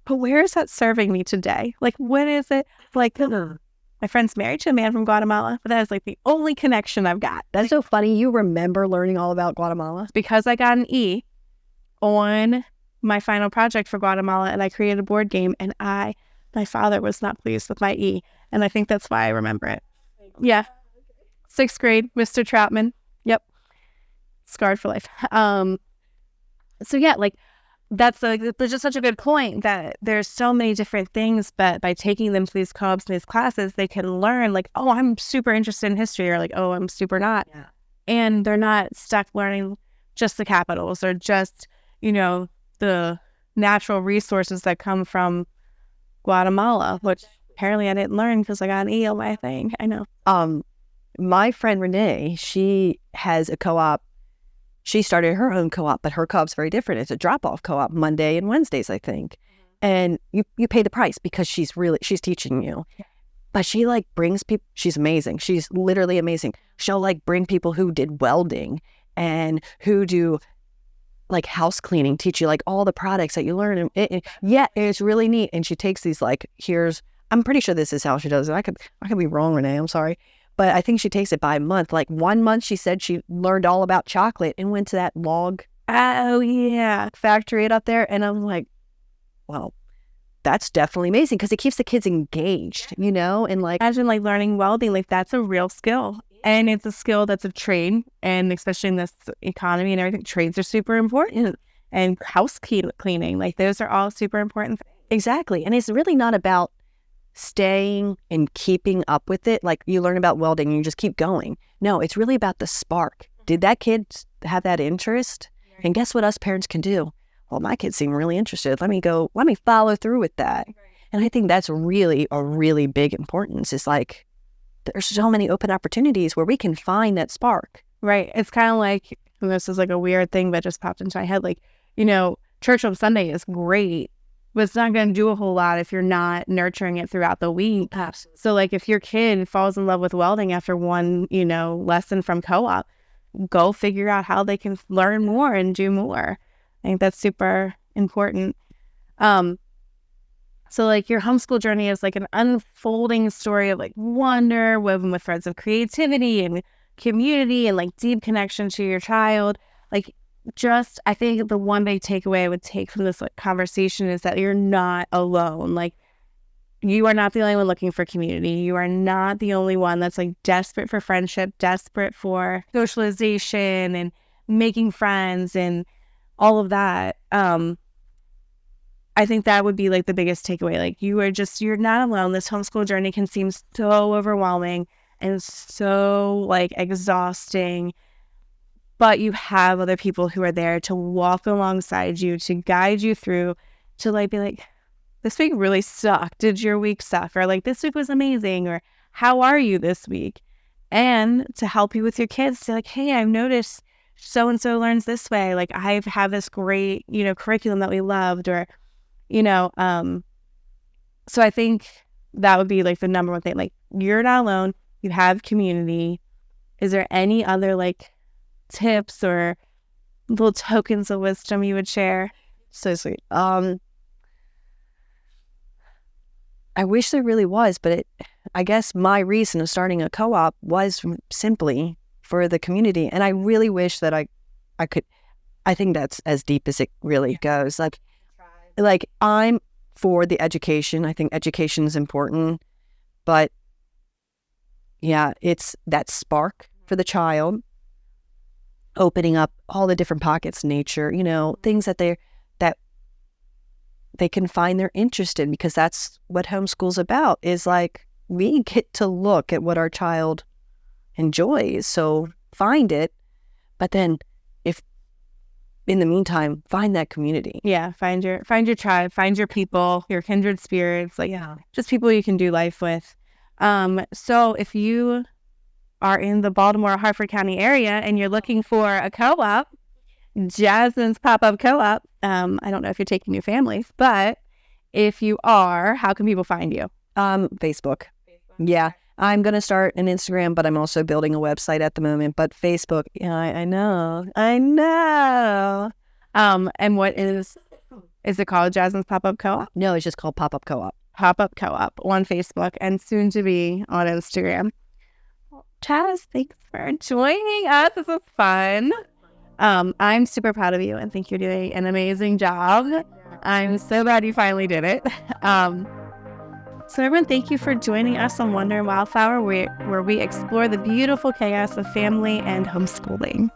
But where is that serving me today? Like what is it? Like my friend's married to a man from Guatemala, but that is like the only connection I've got. That's so funny. You remember learning all about Guatemala? Because I got an E on my final project for Guatemala and I created a board game and my father was not pleased with my E. And I think that's why I remember it. Yeah. 6th grade, Mr. Troutman. Yep. Scarred for life. So yeah, like that's just such a good point that there's so many different things, but by taking them to these co-ops and these classes, they can learn like, oh, I'm super interested in history, or like, oh, I'm super not. Yeah. And they're not stuck learning just the capitals or just, the natural resources that come from Guatemala, which apparently I didn't learn because I got an E on my thing. I know. My friend Renee, she has a co-op. She started her own co-op, but her co-op's very different. It's a drop-off co-op, Monday and Wednesdays, I think. Mm-hmm. And you pay the price because she's teaching you. Yeah. But she like brings people, she's amazing. She's literally amazing. She'll like bring people who did welding and who do like house cleaning, teach you like all the products that you learn. It's really neat. And she takes these like, I'm pretty sure this is how she does it. I could be wrong, Renee, I'm sorry. But I think she takes it by month. Like 1 month, she said she learned all about chocolate and went to that log factory up there. And I'm like, well, that's definitely amazing because it keeps the kids engaged, and like. Imagine like learning welding, like that's a real skill. And it's a skill that's a trade. And especially in this economy and everything, trades are super important. And house cleaning, like those are all super important. Exactly. And it's really not about staying and keeping up with it. Like you learn about welding and you just keep going. No, it's really about the spark. Did that kid have that interest? And guess what us parents can do? Well, my kids seem really interested. Let me follow through with that. And I think that's really a really big importance. It's like there's so many open opportunities where we can find that spark. Right. It's kind of like, and this is like a weird thing that just popped into my head. Like, church on Sunday is great, but it's not going to do a whole lot if you're not nurturing it throughout the week. Absolutely. So like if your kid falls in love with welding after one, lesson from co-op, go figure out how they can learn more and do more. I think that's super important. So like your homeschool journey is like an unfolding story of like wonder woven with threads of creativity and community and like deep connection to your child. Like just, I think the one big takeaway I would take from this like conversation is that you're not alone. Like you are not the only one looking for community. You are not the only one that's like desperate for friendship, desperate for socialization and making friends and all of that. I think that would be like the biggest takeaway. Like you're not alone. This homeschool journey can seem so overwhelming and so like exhausting, but you have other people who are there to walk alongside you, to guide you through, to like be like, this week really sucked. Did your week suck? Or like, this week was amazing. Or how are you this week? And to help you with your kids, to like, hey, I've noticed so-and-so learns this way. Like I have this great, curriculum that we loved, or, so I think that would be like the number one thing. Like you're not alone. You have community. Is there any other like tips or little tokens of wisdom you would share? So sweet. I wish there really was, but I guess my reason of starting a co-op was simply for the community. And I really wish that I could, I think that's as deep as it really goes. Like I'm for the education. I think education is important, but yeah, it's that spark for the child, opening up all the different pockets, nature, things that they can find their interest in, because that's what homeschool's about, is like we get to look at what our child enjoys. So find it, but then if in the meantime, find that community. Yeah, find your tribe, find your people, your kindred spirits, like just people you can do life with. So if you are in the Baltimore, Harford County area and you're looking for a co-op, Jasmine's pop-up co-op. I don't know if you're taking new families, but if you are, how can people find you? Facebook. Yeah. I'm going to start an Instagram, but I'm also building a website at the moment. But Facebook, yeah, I know. And what is it called? Jasmine's Pop-Up Co-op? No, it's just called Pop-Up Co-op. Pop-Up Co-op on Facebook and soon to be on Instagram. Chaz, thanks for joining us. This was fun. I'm super proud of you and think you're doing an amazing job. I'm so glad you finally did it. So everyone, thank you for joining us on Wonder and Wildflower, where we explore the beautiful chaos of family and homeschooling.